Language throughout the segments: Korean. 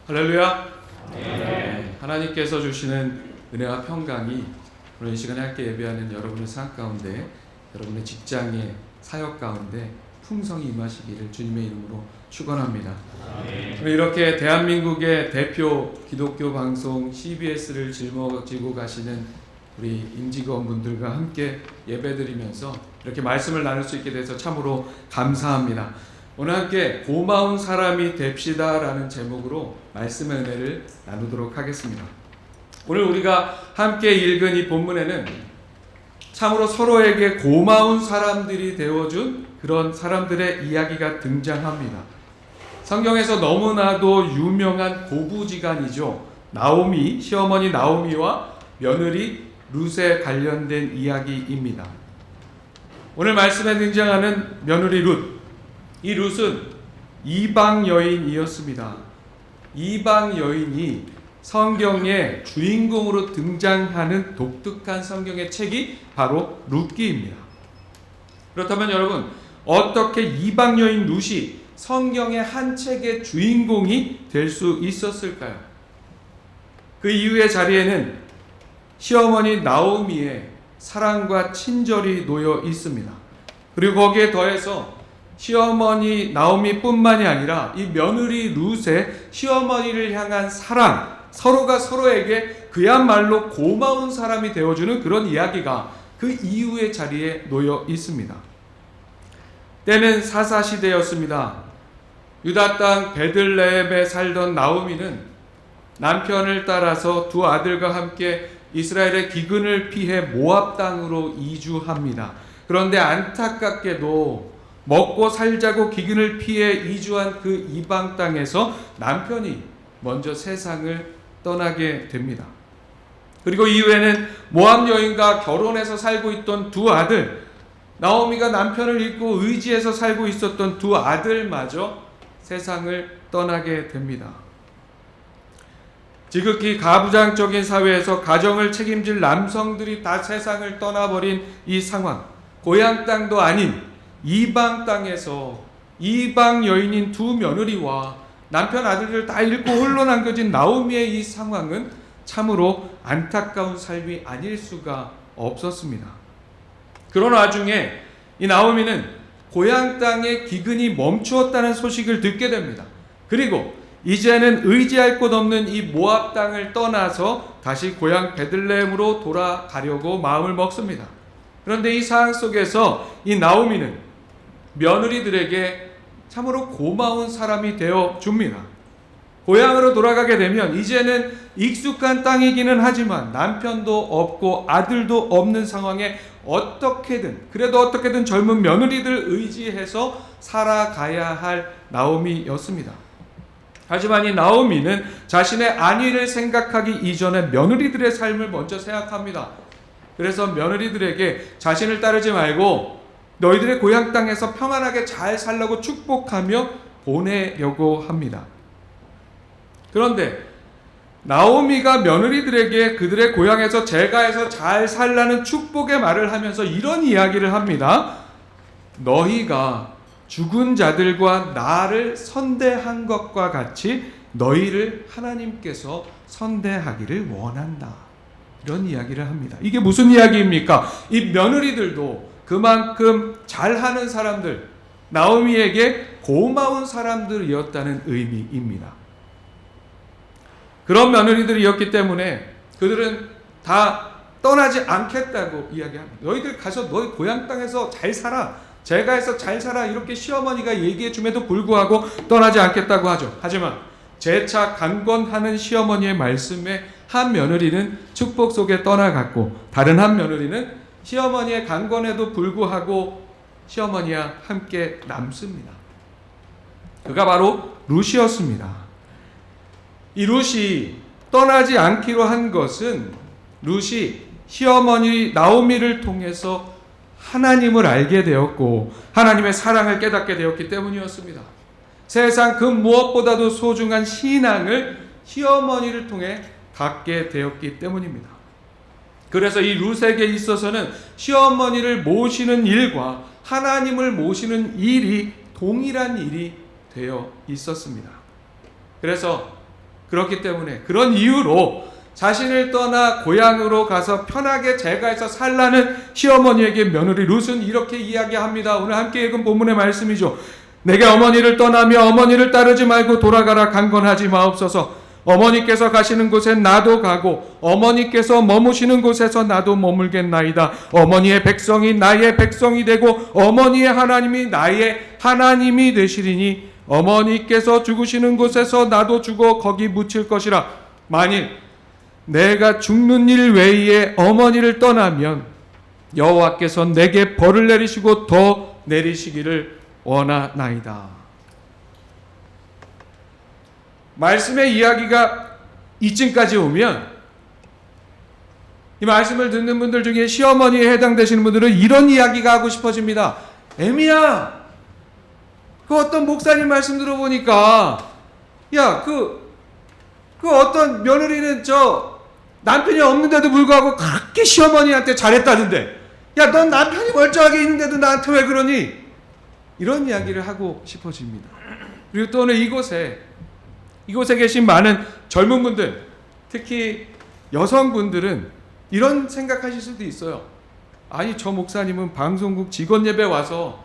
할렐루야. 네. 하나님께서 주시는 은혜와 평강이 오늘 이 시간에 함께 예배하는 여러분의 삶 가운데, 여러분의 직장의 사역 가운데 풍성히 임하시기를 주님의 이름으로 축원합니다. 이렇게 대한민국의 대표 기독교 방송 CBS를 짊어지고 가시는 우리 임직원분들과 함께 예배드리면서 이렇게 말씀을 나눌 수 있게 돼서 참으로 감사합니다. 오늘 함께 고마운 사람이 됩시다 라는 제목으로 말씀의 은혜를 나누도록 하겠습니다. 오늘 우리가 함께 읽은 이 본문에는 참으로 서로에게 고마운 사람들이 되어준 그런 사람들의 이야기가 등장합니다. 성경에서 너무나도 유명한 고부지간이죠. 나오미, 시어머니 나오미와 며느리 룻에 관련된 이야기입니다. 오늘 말씀에 등장하는 며느리 룻, 이 룻은 이방 여인이었습니다. 이방 여인이 성경의 주인공으로 등장하는 독특한 성경의 책이 바로 룻기입니다. 그렇다면 여러분, 어떻게 이방 여인 룻이 성경의 한 책의 주인공이 될 수 있었을까요? 그 이후의 자리에는 시어머니 나오미의 사랑과 친절이 놓여 있습니다. 그리고 거기에 더해서 시어머니 나오미뿐만이 아니라 이 며느리 룻의 시어머니를 향한 사랑, 서로가 서로에게 그야말로 고마운 사람이 되어주는 그런 이야기가 그 이후의 자리에 놓여 있습니다. 때는 사사시대였습니다. 유다 땅 베들레헴에 살던 나오미는 남편을 따라서 두 아들과 함께 이스라엘의 기근을 피해 모압 땅으로 이주합니다. 그런데 안타깝게도 먹고 살자고 기근을 피해 이주한 그 이방 땅에서 남편이 먼저 세상을 떠나게 됩니다. 그리고 이후에는 모압 여인과 결혼해서 살고 있던 두 아들, 나오미가 남편을 잊고 의지해서 살고 있었던 두 아들마저 세상을 떠나게 됩니다. 지극히 가부장적인 사회에서 가정을 책임질 남성들이 다 세상을 떠나버린 이 상황, 고향 땅도 아닌 이방 땅에서 이방 여인인 두 며느리와 남편 아들들 다 잃고 홀로 남겨진 나오미의 이 상황은 참으로 안타까운 삶이 아닐 수가 없었습니다. 그런 와중에 이 나오미는 고향 땅의 기근이 멈추었다는 소식을 듣게 됩니다. 그리고 이제는 의지할 곳 없는 이 모압 땅을 떠나서 다시 고향 베들레헴으로 돌아가려고 마음을 먹습니다. 그런데 이 상황 속에서 이 나오미는 며느리들에게 참으로 고마운 사람이 되어 줍니다. 고향으로 돌아가게 되면 이제는 익숙한 땅이기는 하지만 남편도 없고 아들도 없는 상황에 어떻게든 젊은 며느리들 의지해서 살아가야 할 나오미였습니다. 하지만 이 나오미는 자신의 안위를 생각하기 이전에 며느리들의 삶을 먼저 생각합니다. 그래서 며느리들에게 자신을 따르지 말고 너희들의 고향 땅에서 평안하게 잘 살라고 축복하며 보내려고 합니다. 그런데 나오미가 며느리들에게 그들의 고향에서 제가해서 잘 살라는 축복의 말을 하면서 이런 이야기를 합니다. 너희가 죽은 자들과 나를 선대한 것과 같이 너희를 하나님께서 선대하기를 원한다. 이런 이야기를 합니다. 이게 무슨 이야기입니까? 이 며느리들도 그만큼 잘하는 사람들, 나오미에게 고마운 사람들이었다는 의미입니다. 그런 며느리들이었기 때문에 그들은 다 떠나지 않겠다고 이야기합니다. 너희들 가서 너희 고향 땅에서 잘 살아, 제가 해서 잘 살아, 이렇게 시어머니가 얘기해 줌에도 불구하고 떠나지 않겠다고 하죠. 하지만 재차 강권하는 시어머니의 말씀에 한 며느리는 축복 속에 떠나갔고 다른 한 며느리는 시어머니의 강권에도 불구하고 시어머니와 함께 남습니다. 그가 바로 룻이었습니다. 이 룻이 떠나지 않기로 한 것은 룻이 시어머니 나오미를 통해서 하나님을 알게 되었고 하나님의 사랑을 깨닫게 되었기 때문이었습니다. 세상 그 무엇보다도 소중한 신앙을 시어머니를 통해 갖게 되었기 때문입니다. 그래서 이 룻에게 있어서는 시어머니를 모시는 일과 하나님을 모시는 일이 동일한 일이 되어 있었습니다. 그래서 그렇기 때문에 그런 이유로 자신을 떠나 고향으로 가서 편하게 제가해서 살라는 시어머니에게 며느리 룻은 이렇게 이야기합니다. 오늘 함께 읽은 본문의 말씀이죠. 내게 어머니를 떠나며 어머니를 따르지 말고 돌아가라. 강건하지 마옵소서. 어머니께서 가시는 곳에 나도 가고 어머니께서 머무시는 곳에서 나도 머물겠나이다. 어머니의 백성이 나의 백성이 되고 어머니의 하나님이 나의 하나님이 되시리니 어머니께서 죽으시는 곳에서 나도 죽어 거기 묻힐 것이라. 만일 내가 죽는 일 외에 어머니를 떠나면 여호와께서 내게 벌을 내리시고 더 내리시기를 원하나이다. 말씀의 이야기가 이쯤까지 오면 이 말씀을 듣는 분들 중에 시어머니에 해당되시는 분들은 이런 이야기가 하고 싶어집니다. 애미야, 그 어떤 목사님 말씀 들어보니까 야, 그 어떤 며느리는 저 남편이 없는데도 불구하고 그렇게 시어머니한테 잘했다는데, 야, 넌 남편이 멀쩡하게 있는데도 나한테 왜 그러니? 이런 이야기를 하고 싶어집니다. 그리고 또 오늘 이곳에 계신 많은 젊은 분들, 특히 여성분들은 이런 생각하실 수도 있어요. 아니, 저 목사님은 방송국 직원 예배 와서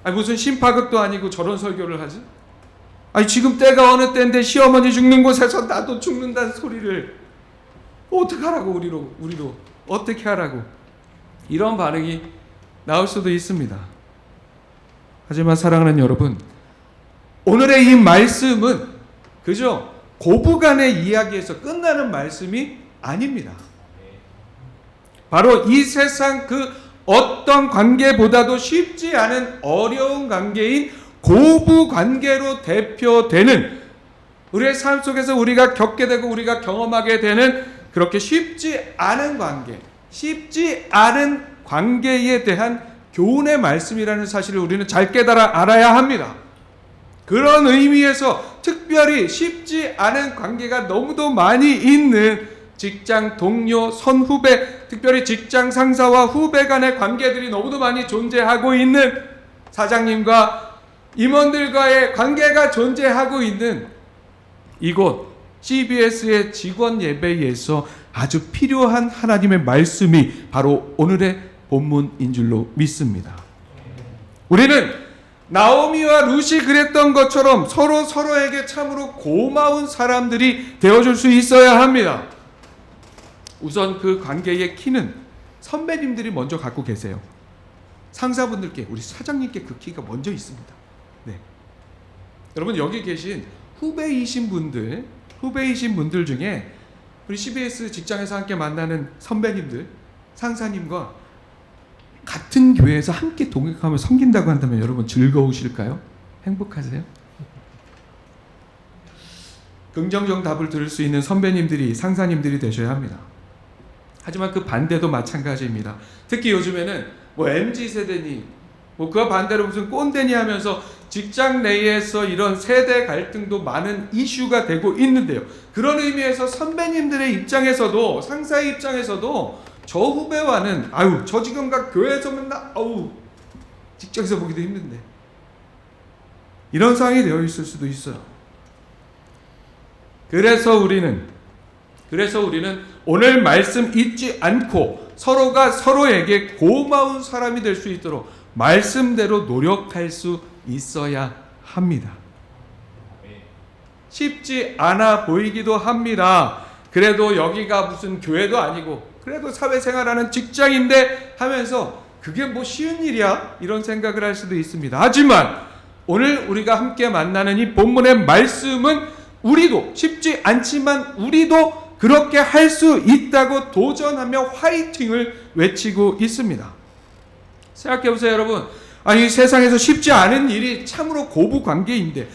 무슨 심파극도 아니고 저런 설교를 하지? 아니, 지금 때가 어느 때인데 시어머니 죽는 곳에서 나도 죽는다는 소리를 어떡하라고, 우리로 어떻게 하라고, 이런 반응이 나올 수도 있습니다. 하지만 사랑하는 여러분, 오늘의 이 말씀은 그저 고부간의 이야기에서 끝나는 말씀이 아닙니다. 바로 이 세상 그 어떤 관계보다도 쉽지 않은 어려운 관계인 고부 관계로 대표되는, 우리의 삶 속에서 우리가 겪게 되고 우리가 경험하게 되는 그렇게 쉽지 않은 관계, 쉽지 않은 관계에 대한 교훈의 말씀이라는 사실을 우리는 잘 깨달아 알아야 합니다. 그런 의미에서 특별히 쉽지 않은 관계가 너무도 많이 있는 직장 동료, 선후배, 특별히 직장 상사와 후배 간의 관계들이 너무도 많이 존재하고 있는, 사장님과 임원들과의 관계가 존재하고 있는 이곳 CBS의 직원 예배에서 아주 필요한 하나님의 말씀이 바로 오늘의 본문인 줄로 믿습니다. 우리는 나오미와 룻이 그랬던 것처럼 서로에게 참으로 고마운 사람들이 되어줄 수 있어야 합니다. 우선 그 관계의 키는 선배님들이 먼저 갖고 계세요. 상사분들께, 우리 사장님께 그 키가 먼저 있습니다. 네. 여러분, 여기 계신 후배이신 분들 중에 우리 CBS 직장에서 함께 만나는 선배님들, 상사님과 같은 교회에서 함께 동역하며 섬긴다고 한다면 여러분 즐거우실까요? 행복하세요? 긍정적 답을 들을 수 있는 선배님들이, 상사님들이 되셔야 합니다. 하지만 그 반대도 마찬가지입니다. 특히 요즘에는 MZ세대니 그와 반대로 무슨 꼰대니 하면서 직장 내에서 이런 세대 갈등도 많은 이슈가 되고 있는데요. 그런 의미에서 선배님들의 입장에서도, 상사의 입장에서도 저 후배와는 저 지금 교회에서 맨날 직장에서 보기도 힘든데, 이런 상황이 되어 있을 수도 있어요. 그래서 우리는 오늘 말씀 잊지 않고 서로가 서로에게 고마운 사람이 될 수 있도록 말씀대로 노력할 수 있어야 합니다. 쉽지 않아 보이기도 합니다. 그래도 여기가 무슨 교회도 아니고 그래도 사회생활하는 직장인데 하면서 그게 뭐 쉬운 일이야? 이런 생각을 할 수도 있습니다. 하지만 오늘 우리가 함께 만나는 이 본문의 말씀은 우리도 쉽지 않지만 우리도 그렇게 할 수 있다고 도전하며 화이팅을 외치고 있습니다. 생각해보세요, 여러분. 아니, 세상에서 쉽지 않은 일이 참으로 고부관계인데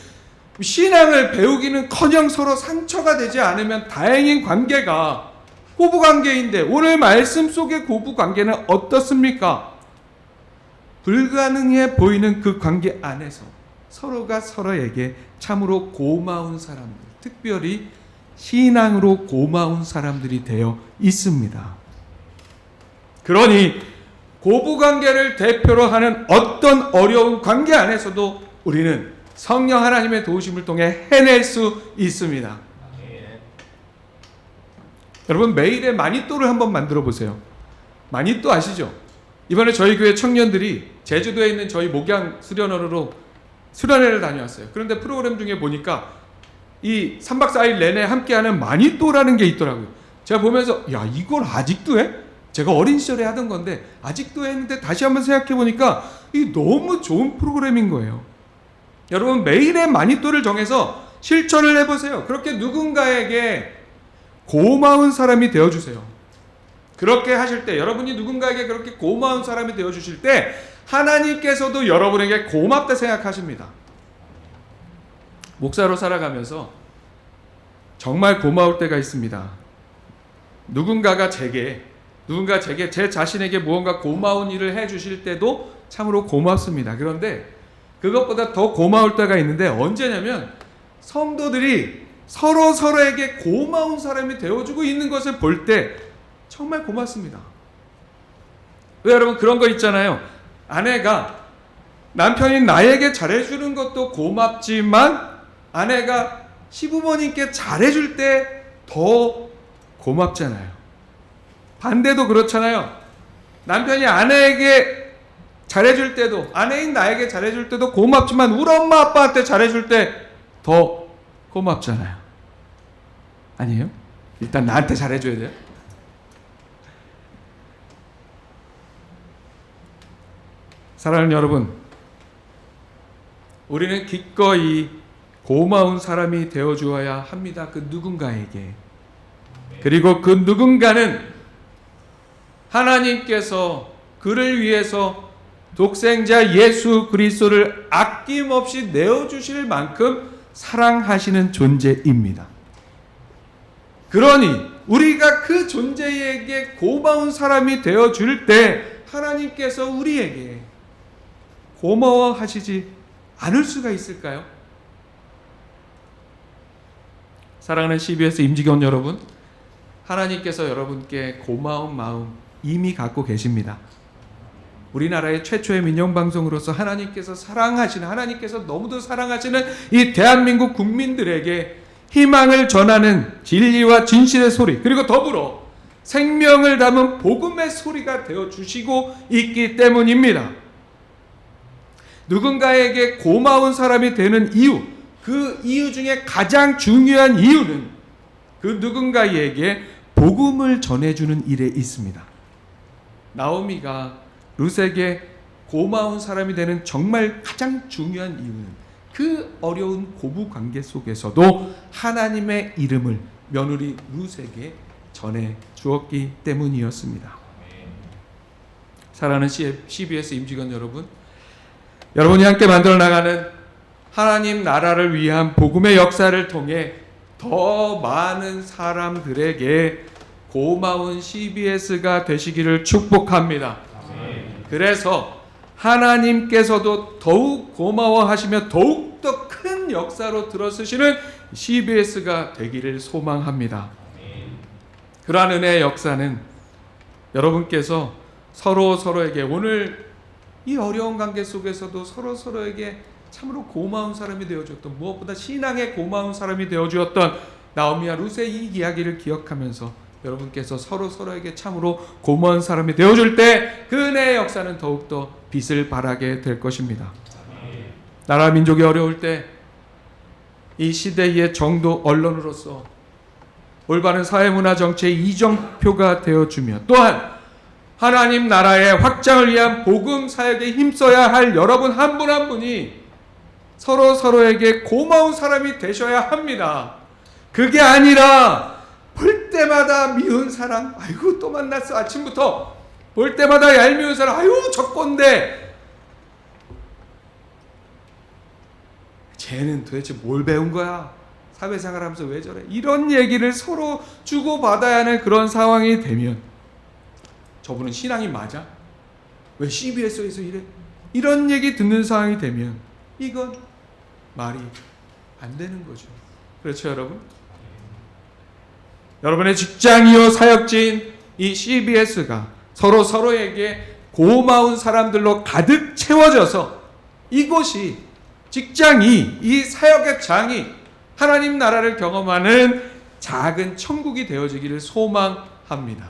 신앙을 배우기는커녕 서로 상처가 되지 않으면 다행인 관계가 고부관계인데 오늘 말씀 속의 고부관계는 어떻습니까? 불가능해 보이는 그 관계 안에서 서로가 서로에게 참으로 고마운 사람들, 특별히 신앙으로 고마운 사람들이 되어 있습니다. 그러니 고부관계를 대표로 하는 어떤 어려운 관계 안에서도 우리는 성령 하나님의 도우심을 통해 해낼 수 있습니다. 여러분, 매일의 마니또를 한번 만들어 보세요. 마니또 아시죠? 이번에 저희 교회 청년들이 제주도에 있는 저희 목양 수련원으로 수련회를 다녀왔어요. 그런데 프로그램 중에 보니까 이 3박 4일 내내 함께하는 마니또라는 게 있더라고요. 제가 보면서 야, 이걸 아직도 해? 제가 어린 시절에 하던 건데 아직도 했는데 다시 한번 생각해 보니까 이 너무 좋은 프로그램인 거예요. 여러분, 매일의 마니또를 정해서 실천을 해보세요. 그렇게 누군가에게 고마운 사람이 되어주세요. 그렇게 하실 때, 여러분이 누군가에게 그렇게 고마운 사람이 되어주실 때 하나님께서도 여러분에게 고맙다 생각하십니다. 목사로 살아가면서 정말 고마울 때가 있습니다. 누군가 제게 제 자신에게 무언가 고마운 일을 해주실 때도 참으로 고맙습니다. 그런데 그것보다 더 고마울 때가 있는데 언제냐면 성도들이 서로에게 고마운 사람이 되어주고 있는 것을 볼 때 정말 고맙습니다. 왜 여러분 그런 거 있잖아요. 아내가 남편이 나에게 잘해주는 것도 고맙지만 아내가 시부모님께 잘해줄 때 더 고맙잖아요. 반대도 그렇잖아요. 남편이 아내에게 잘해줄 때도, 아내인 나에게 잘해줄 때도 고맙지만 우리 엄마 아빠한테 잘해줄 때 더 고맙잖아요. 아니에요? 일단 나한테 잘해줘야 돼요. 사랑하는 여러분, 우리는 기꺼이 고마운 사람이 되어주어야 합니다. 그 누군가에게. 그리고 그 누군가는 하나님께서 그를 위해서 독생자 예수 그리스도를 아낌없이 내어주실 만큼 사랑하시는 존재입니다. 그러니 우리가 그 존재에게 고마운 사람이 되어줄 때 하나님께서 우리에게 고마워하시지 않을 수가 있을까요? 사랑하는 CBS 임직원 여러분, 하나님께서 여러분께 고마운 마음 이미 갖고 계십니다. 우리나라의 최초의 민영방송으로서 하나님께서 하나님께서 너무도 사랑하시는 이 대한민국 국민들에게 희망을 전하는 진리와 진실의 소리, 그리고 더불어 생명을 담은 복음의 소리가 되어주시고 있기 때문입니다. 누군가에게 고마운 사람이 되는 이유, 그 이유 중에 가장 중요한 이유는 그 누군가에게 복음을 전해주는 일에 있습니다. 나오미가 룻에게 고마운 사람이 되는 정말 가장 중요한 이유는 그 어려운 고부 관계 속에서도 하나님의 이름을 며느리 룻에게 전해 주었기 때문이었습니다. 사랑하는 CBS 임직원 여러분, 여러분이 함께 만들어 나가는 하나님 나라를 위한 복음의 역사를 통해 더 많은 사람들에게 고마운 CBS가 되시기를 축복합니다. 그래서 하나님께서도 더욱 고마워하시며 더욱더 큰 역사로 들어서시는 CBS가 되기를 소망합니다. 그러한 은혜의 역사는 여러분께서 서로에게 오늘 이 어려운 관계 속에서도 서로에게 참으로 고마운 사람이 되어주었던, 무엇보다 신앙의 고마운 사람이 되어주었던 나오미와 룻의 이 이야기를 기억하면서 여러분께서 서로에게 참으로 고마운 사람이 되어줄 때 그 은혜의 역사는 더욱더 빛을 발하게 될 것입니다. 나라 민족이 어려울 때 이 시대의 정도 언론으로서 올바른 사회문화 정치의 이정표가 되어주며 또한 하나님 나라의 확장을 위한 복음 사역에 힘써야 할 여러분 한 분 한 분이 서로에게 고마운 사람이 되셔야 합니다. 그게 아니라 볼 때마다 미운 사람, 아이고 또 만났어. 아침부터 볼 때마다 얄미운 사람, 아이고 저 꼰대. 쟤는 도대체 뭘 배운 거야? 사회생활하면서 왜 저래? 이런 얘기를 서로 주고받아야 하는 그런 상황이 되면, 저분은 신앙이 맞아? 왜 CBS에서 이래? 이런 얘기 듣는 상황이 되면 이건 말이 안 되는 거죠. 그렇죠, 여러분? 여러분의 직장이요 사역지인 이 CBS가 서로에게 고마운 사람들로 가득 채워져서 이곳이, 직장이, 이 사역의 장이 하나님 나라를 경험하는 작은 천국이 되어지기를 소망합니다.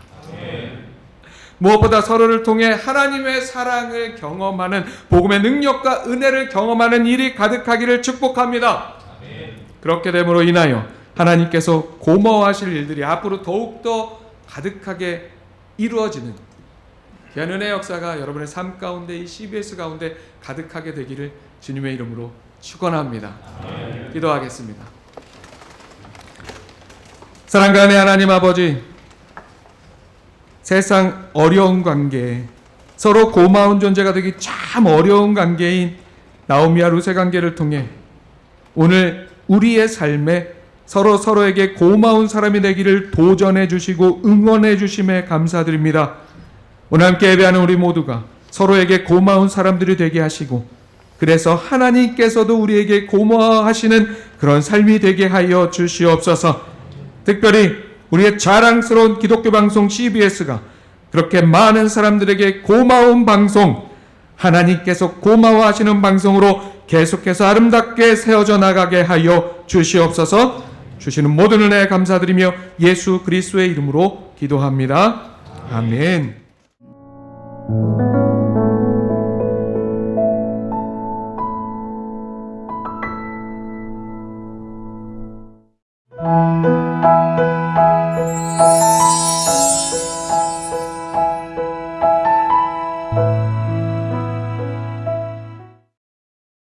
무엇보다 서로를 통해 하나님의 사랑을 경험하는, 복음의 능력과 은혜를 경험하는 일이 가득하기를 축복합니다. 그렇게 됨으로 인하여 하나님께서 고마워하실 일들이 앞으로 더욱더 가득하게 이루어지는 귀한 은혜 역사가 여러분의 삶 가운데, 이 CBS 가운데 가득하게 되기를 주님의 이름으로 축원합니다. 기도하겠습니다. 사랑과 은혜 하나님 아버지, 세상 어려운 관계, 서로 고마운 존재가 되기 참 어려운 관계인 나오미와 룻의 관계를 통해 오늘 우리의 삶에 서로에게 고마운 사람이 되기를 도전해 주시고 응원해 주심에 감사드립니다. 오늘 함께 예배하는 우리 모두가 서로에게 고마운 사람들이 되게 하시고, 그래서 하나님께서도 우리에게 고마워하시는 그런 삶이 되게 하여 주시옵소서. 특별히 우리의 자랑스러운 기독교 방송 CBS가 그렇게 많은 사람들에게 고마운 방송, 하나님께서 고마워하시는 방송으로 계속해서 아름답게 세워져 나가게 하여 주시옵소서. 주시는 모든 은혜에 감사드리며 예수 그리스도의 이름으로 기도합니다. 아멘.